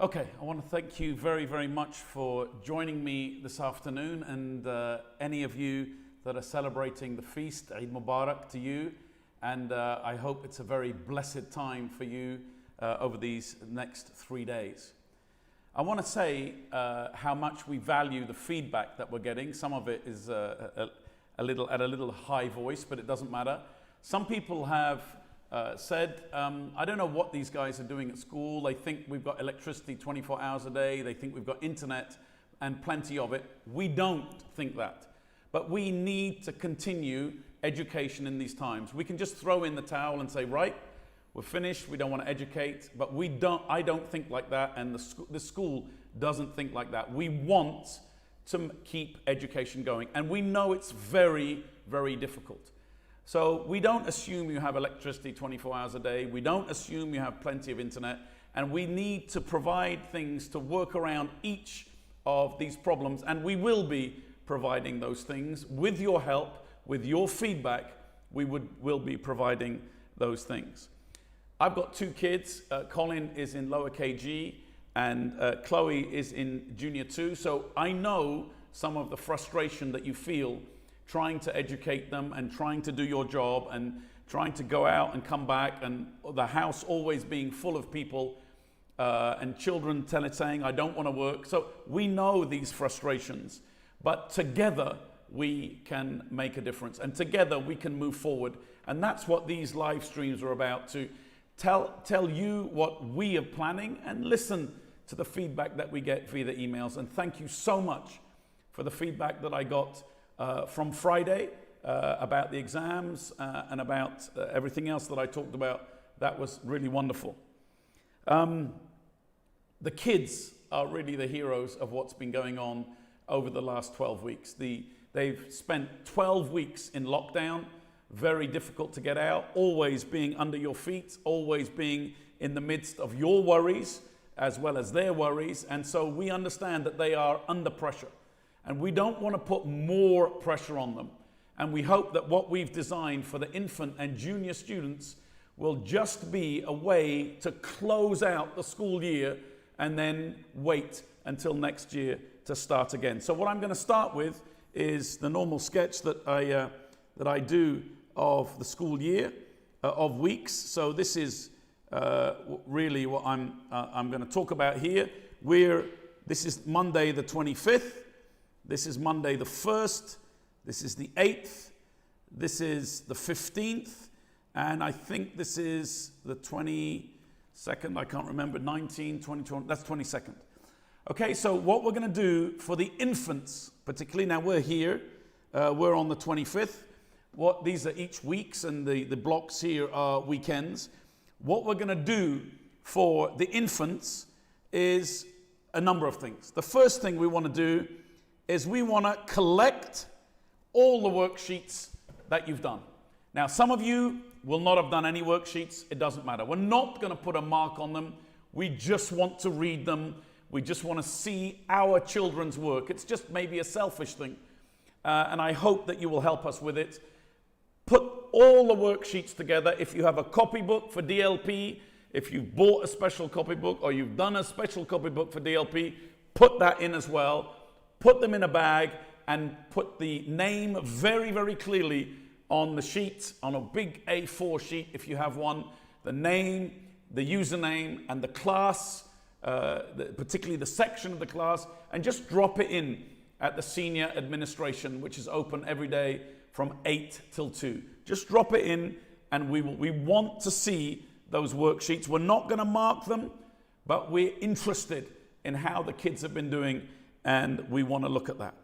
Okay, I want to thank you very, very much for joining me this afternoon, and any of you that are celebrating the feast, Eid Mubarak to you, and I hope it's a very blessed time for you over these next 3 days. I want to say how much we value the feedback that we're getting. Some of it is a little high voice, but it doesn't matter. Some people have said, I don't know what these guys are doing at school. They think we've got electricity 24 hours a day. They think we've got internet and plenty of it. We don't think that. But we need to continue education in these times. We can just throw in the towel and say, right, we're finished. We don't want to educate. But I don't think like that. And the school doesn't think like that. We want to keep education going. And we know it's very, very difficult. So we don't assume you have electricity 24 hours a day. We don't assume you have plenty of internet. And we need to provide things to work around each of these problems. And we will be providing those things. With your help, with your feedback, will be providing those things. I've got 2 kids. Colin is in lower KG and Chloe is in junior 2. So I know some of the frustration that you feel trying to educate them and trying to do your job and trying to go out and come back, and the house always being full of people and children saying, I don't want to work. So we know these frustrations, but together we can make a difference and together we can move forward. And that's what these live streams are about, to tell you what we are planning and listen to the feedback that we get via the emails. And thank you so much for the feedback that I got from Friday about the exams and about everything else that I talked about. That was really wonderful. The kids are really the heroes of what's been going on over the last 12 weeks. They've spent 12 weeks in lockdown, very difficult to get out, always being under your feet, always being in the midst of your worries as well as their worries. And so we understand that they are under pressure. And we don't want to put more pressure on them. And we hope that what we've designed for the infant and junior students will just be a way to close out the school year and then wait until next year to start again. So what I'm going to start with is the normal sketch that I do of the school year, of weeks. So this is really what I'm going to talk about here. This is Monday the 25th. This is Monday the 1st, this is the 8th, this is the 15th, and I think this is the 22nd, I can't remember, 19, 20, 20, that's 22nd. Okay, so what we're going to do for the infants, particularly, now we're here, we're on the 25th. These are each weeks, and the blocks here are weekends. What we're going to do for the infants is a number of things. The first thing we want to do is we want to collect all the worksheets that you've done. Now, some of you will not have done any worksheets. It doesn't matter. We're not going to put a mark on them. We just want to read them. We just want to see our children's work. It's just maybe a selfish thing. And I hope that you will help us with it. Put all the worksheets together. If you have a copybook for DLP, if you've bought a special copybook or you've done a special copybook for DLP, put that in as well. Put them in a bag and put the name very, very clearly on the sheet, on a big A4 sheet if you have one, the name, the username, and the class, particularly the section of the class, and just drop it in at the senior administration, which is open every day from 8 till 2. Just drop it in, and we want to see those worksheets. We're not going to mark them, but we're interested in how the kids have been doing, and we want to look at that.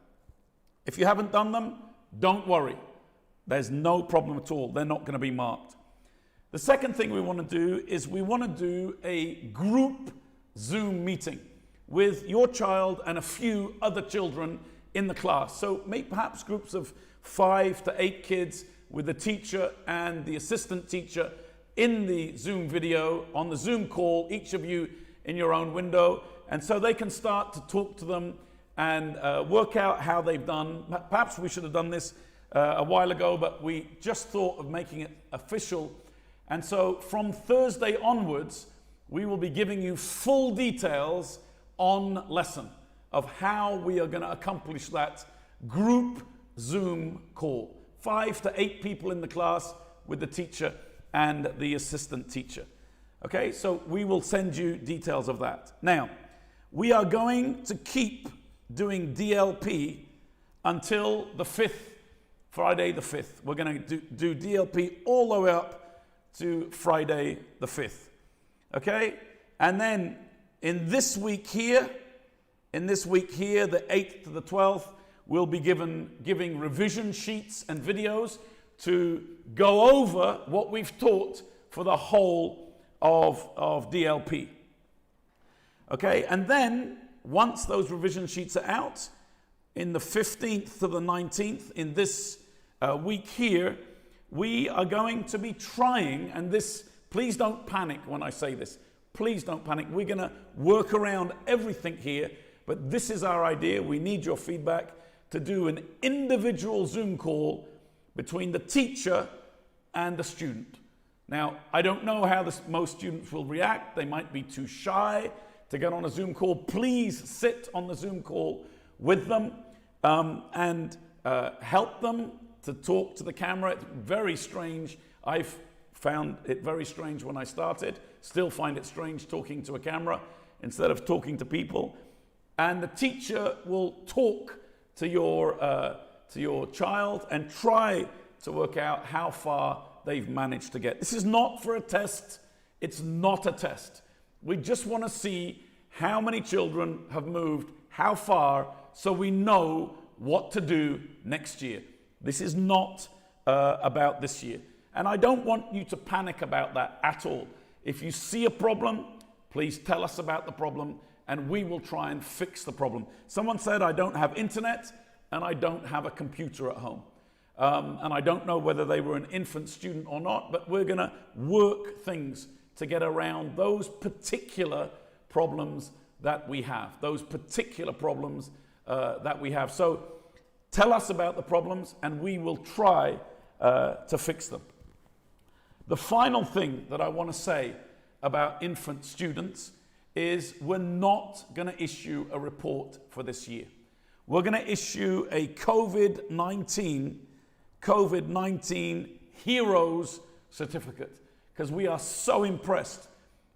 If you haven't done them, don't worry. There's no problem at all. They're not going to be marked. The second thing we want to do is we want to do a group Zoom meeting with your child and a few other children in the class. So perhaps groups of 5 to 8 kids with the teacher and the assistant teacher in the Zoom video, on the Zoom call, each of you in your own window. And so they can start to talk to them and work out how they've done. Perhaps we should have done this a while ago, but we just thought of making it official. And so from Thursday onwards, we will be giving you full details on lesson of how we are going to accomplish that group Zoom call. 5 to 8 people in the class with the teacher and the assistant teacher. Okay, so we will send you details of that. Now, we are going to keep doing DLP until the 5th, Friday the 5th. We're going to do DLP all the way up to Friday the 5th. Okay, and then in this week here, the 8th to the 12th, we'll be giving revision sheets and videos to go over what we've taught for the whole of DLP. Okay, and then once those revision sheets are out, in the 15th to the 19th, in this week here, we are going to be trying, and this, please don't panic when I say this. Please don't panic. We're going to work around everything here, but this is our idea. We need your feedback to do an individual Zoom call between the teacher and the student. Now, I don't know how most students will react. They might be too shy to get on a Zoom call. Please sit on the Zoom call with them and help them to talk to the camera. It's very strange. I've found it very strange when I started. Still find it strange talking to a camera instead of talking to people. And the teacher will talk to your child and try to work out how far they've managed to get. This is not for a test. It's not a test. We just want to see how many children have moved, how far, so we know what to do next year. This is not about this year. And I don't want you to panic about that at all. If you see a problem, please tell us about the problem and we will try and fix the problem. Someone said, I don't have internet and I don't have a computer at home. And I don't know whether they were an infant student or not, but we're going to work things to get around those particular problems that we have. So tell us about the problems and we will try to fix them. The final thing that I want to say about infant students is we're not going to issue a report for this year. We're going to issue a COVID-19 Heroes Certificate because we are so impressed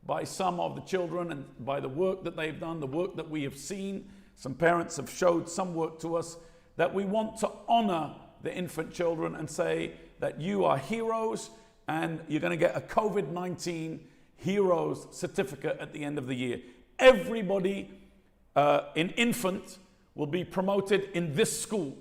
by some of the children and by the work that they've done, the work that we have seen. Some parents have showed some work to us that we want to honor the infant children and say that you are heroes and you're going to get a COVID-19 Heroes Certificate at the end of the year. Everybody in infant will be promoted in this school.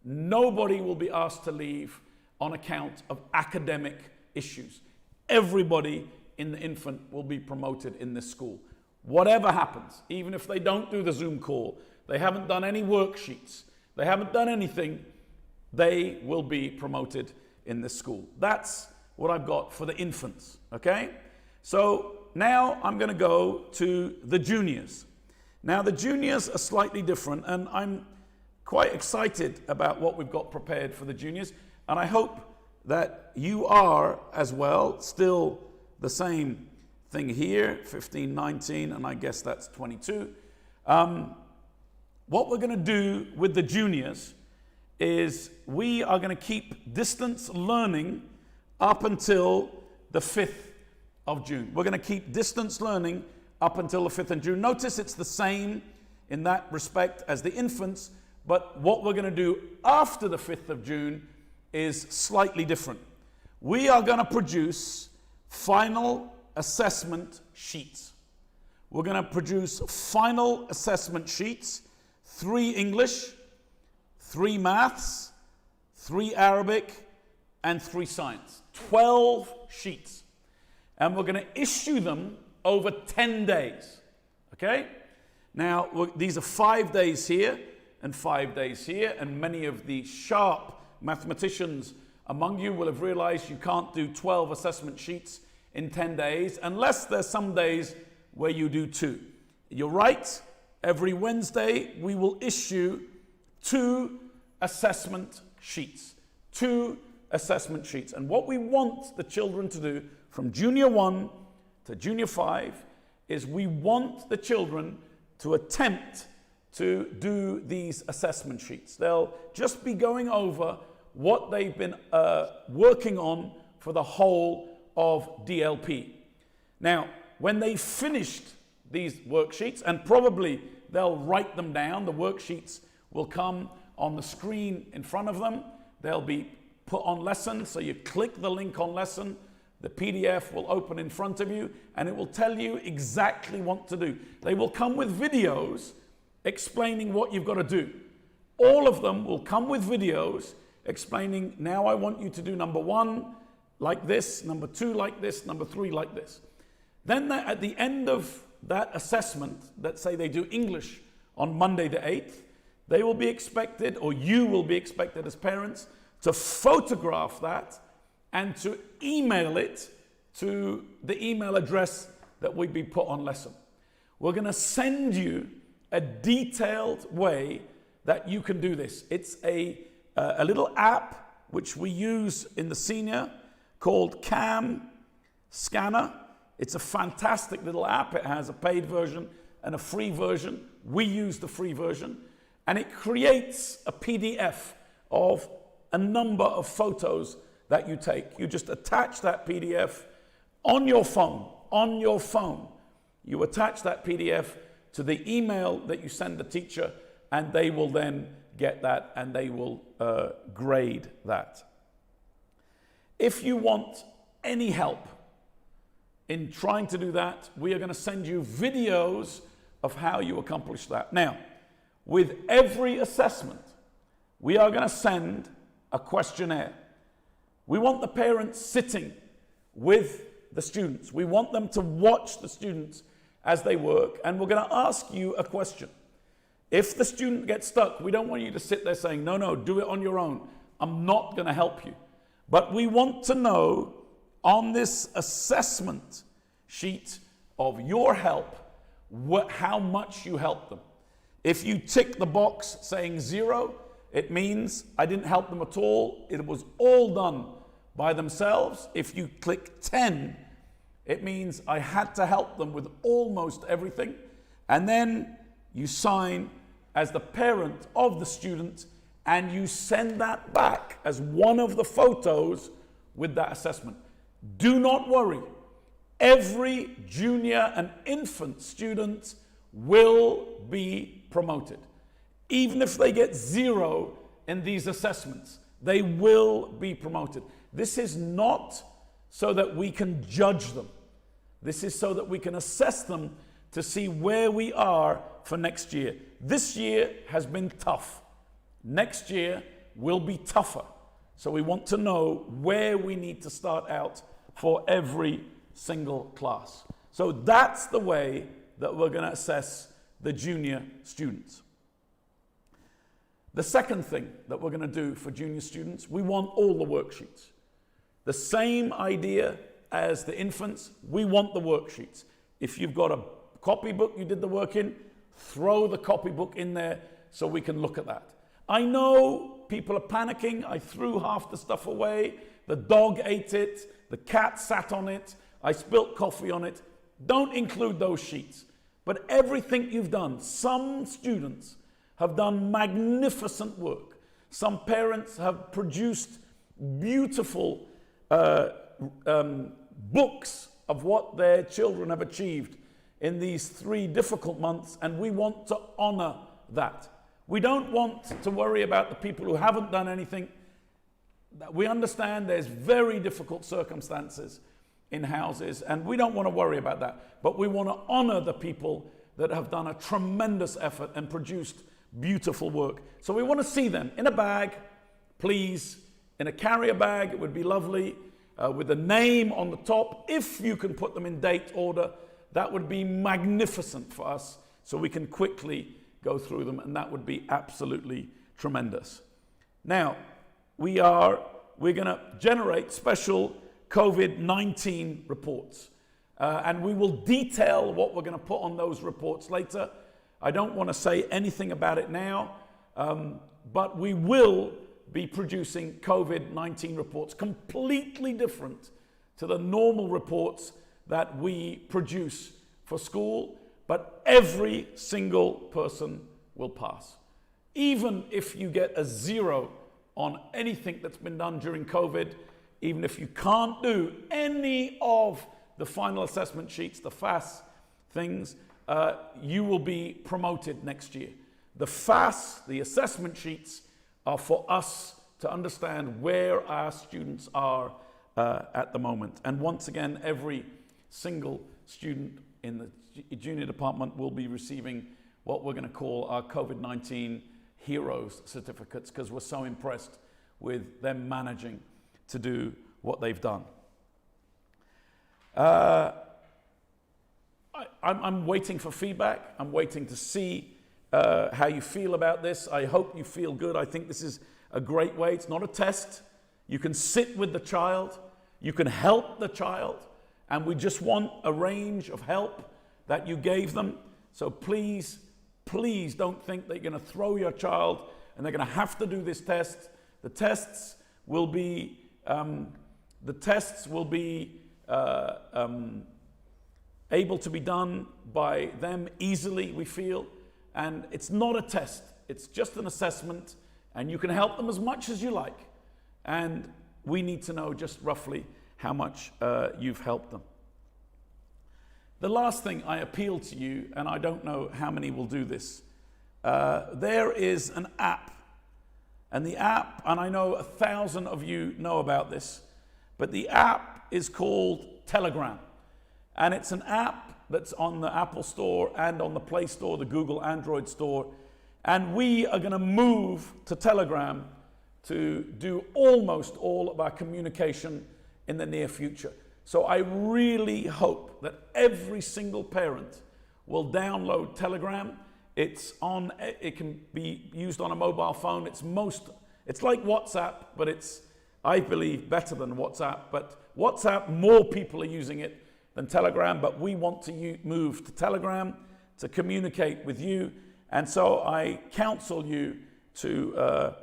Nobody will be asked to leave on account of academic issues. Everybody in the infant will be promoted in this school. Whatever happens, even if they don't do the Zoom call, they haven't done any worksheets, they haven't done anything, they will be promoted in this school. That's what I've got for the infants, okay? So now I'm going to go to the juniors. Now the juniors are slightly different and I'm quite excited about what we've got prepared for the juniors, and I hope that you are as well. Still the same thing here, 15, 19, and I guess that's 22. What we're going to do with the juniors is we are going to keep distance learning up until the 5th of June. We're going to keep distance learning up until the 5th of June. Notice it's the same in that respect as the infants, but what we're going to do after the 5th of June is slightly different. We are going to produce final assessment sheets. We're going to produce final assessment sheets, 3 English, 3 maths, 3 Arabic, and 3 science. 12 sheets. And we're going to issue them over 10 days. Okay? Now, these are 5 days here and 5 days here, and many of the sharp mathematicians among you will have realized you can't do 12 assessment sheets in 10 days unless there's some days where you do 2. You're right. Every Wednesday we will issue 2 assessment sheets. 2 assessment sheets. And what we want the children to do from junior 1 to junior 5 is we want the children to attempt to do these assessment sheets. They'll just be going over what they've been working on for the whole of DLP. Now, when they've finished these worksheets, and probably they'll write them down, the worksheets will come on the screen in front of them. They'll be put on lesson, so you click the link on lesson, the PDF will open in front of you, and it will tell you exactly what to do. They will come with videos explaining what you've got to do. All of them will come with videos explaining, now I want you to do number 1 like this, number 2 like this, number 3 like this. Then at the end of that assessment, let's say they do English on Monday the 8th, they will be expected, or you will be expected as parents, to photograph that and to email it to the email address that will be put on lesson. We're going to send you a detailed way that you can do this. It's a little app which we use in the senior called Cam Scanner. It's a fantastic little app. It has a paid version and a free version. We use the free version, and it creates a PDF of a number of photos that you take. You just attach that PDF on your phone. On your phone, you attach that PDF to the email that you send the teacher, and they will then get that and they will grade that. If you want any help in trying to do that, we are going to send you videos of how you accomplish that. Now, with every assessment, we are going to send a questionnaire. We want the parents sitting with the students. We want them to watch the students as they work, and we're going to ask you a question. If the student gets stuck, we don't want you to sit there saying, no, do it on your own. I'm not going to help you. But we want to know on this assessment sheet of your help, how much you help them. If you tick the box saying 0, it means I didn't help them at all. It was all done by themselves. If you click 10, it means I had to help them with almost everything. And then you sign as the parent of the student, and you send that back as one of the photos with that assessment. Do not worry. Every junior and infant student will be promoted. Even if they get 0 in these assessments, they will be promoted. This is not so that we can judge them. This is so that we can assess them to see where we are for next year. This year has been tough. Next year will be tougher. So we want to know where we need to start out for every single class. So that's the way that we're going to assess the junior students. The second thing that we're going to do for junior students, we want all the worksheets. The same idea as the infants, we want the worksheets. If you've got a copybook you did the work in, throw the copybook in there so we can look at that. I know people are panicking. I threw half the stuff away. The dog ate it. The cat sat on it. I spilt coffee on it. Don't include those sheets. But everything you've done, some students have done magnificent work. Some parents have produced beautiful books of what their children have achieved in these 3 difficult months, and we want to honor that. We don't want to worry about the people who haven't done anything. We understand there's very difficult circumstances in houses, and we don't want to worry about that. But we want to honor the people that have done a tremendous effort and produced beautiful work. So we want to see them in a bag, please, in a carrier bag. It would be lovely, with a name on the top. If you can put them in date order, that would be magnificent for us, so we can quickly go through them, and that would be absolutely tremendous. Now, we're going to generate special COVID-19 reports, and we will detail what we're going to put on those reports later. I don't want to say anything about it now, but we will be producing COVID-19 reports completely different to the normal reports that we produce for school, but every single person will pass. Even if you get a 0 on anything that's been done during COVID, even if you can't do any of the final assessment sheets, the FAS things, you will be promoted next year. The FAS, the assessment sheets, are for us to understand where our students are at the moment. And once again, every single student in the junior department will be receiving what we're going to call our COVID-19 Heroes certificates, because we're so impressed with them managing to do what they've done. I'm waiting for feedback. I'm waiting to see how you feel about this. I hope you feel good. I think this is a great way. It's not a test. You can sit with the child. You can help the child. And we just want a range of help that you gave them. So please, please don't think that you're going to throw your child and they're going to have to do this test. The tests will be able to be done by them easily, we feel. And it's not a test. It's just an assessment. And you can help them as much as you like. And we need to know just roughly how much you've helped them. The last thing, I appeal to you, and I don't know how many will do this. There is an app. And the app, and I know 1,000 of you know about this, but the app is called Telegram. And it's an app that's on the Apple Store and on the Play Store, the Google Android Store. And we are going to move to Telegram to do almost all of our communication in the near future. So I really hope that every single parent will download Telegram. It can be used on a mobile phone. It's like WhatsApp, but it's, I believe, better than WhatsApp. But WhatsApp, more people are using it than Telegram, but we want to move to Telegram to communicate with you. And so I counsel you to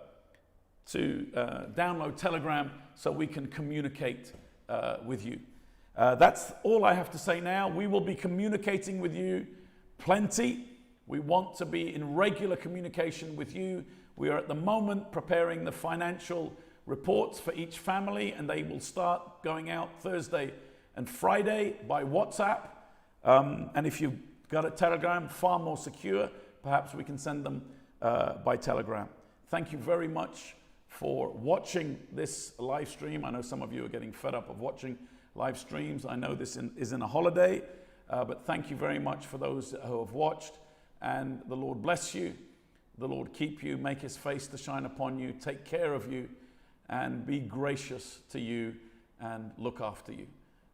download Telegram so we can communicate with you. That's all I have to say now. We will be communicating with you plenty. We want to be in regular communication with you. We are at the moment preparing the financial reports for each family, and they will start going out Thursday and Friday by WhatsApp. And if you've got a Telegram, far more secure, perhaps we can send them by Telegram. Thank you very much for watching this live stream. I know some of you are getting fed up of watching live streams. I know this is in a holiday, but thank you very much for those who have watched. And the Lord bless you. The Lord keep you, make his face to shine upon you, take care of you, and be gracious to you and look after you.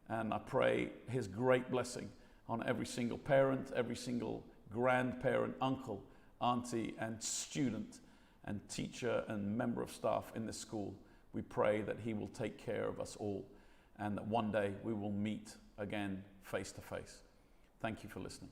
And I pray his great blessing on every single parent, every single grandparent, uncle, auntie, and student, and teacher and member of staff in this school. We pray that he will take care of us all, and that one day we will meet again face to face. Thank you for listening.